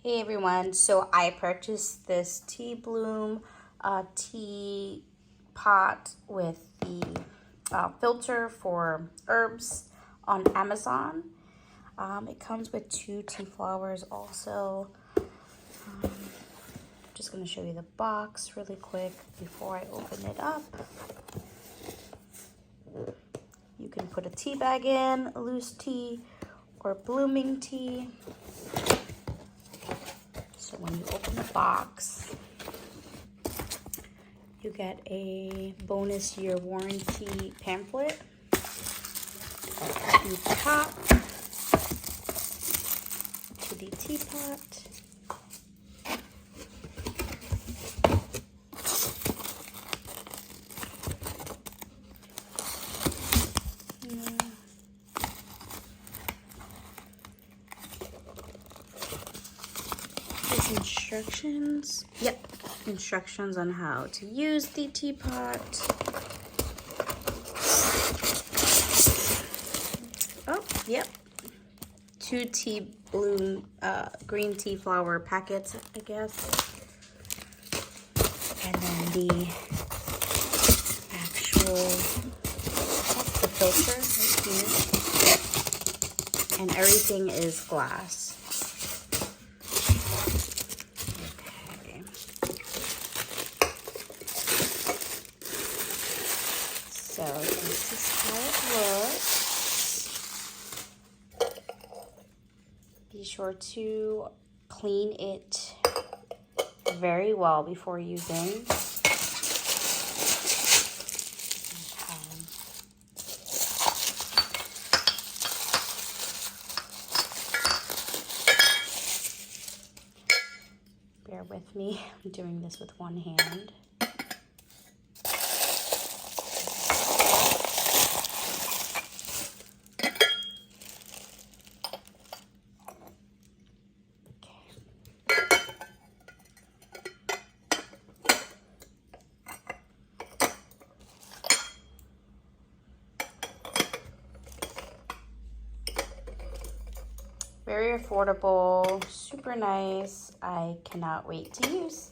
Hey everyone, so I purchased this Teabloom tea pot with the filter for herbs on Amazon. It comes with 2 tea flowers also. Just going to show you the box really quick before I open it up. You can put a tea bag in, loose tea, or blooming tea. So when you open the box, you get a bonus year warranty pamphlet, to the top, to the teapot, there's instructions. Yep, instructions on how to use the teapot. Oh, yep. 2 Teabloom green tea flower packets, I guess. And then the actual, that's the filter right here. And everything is glass. Okay. So this is how it looks. Be sure to clean it very well before using. Bear with me, I'm doing this with one hand. Very affordable, super nice. I cannot wait to use.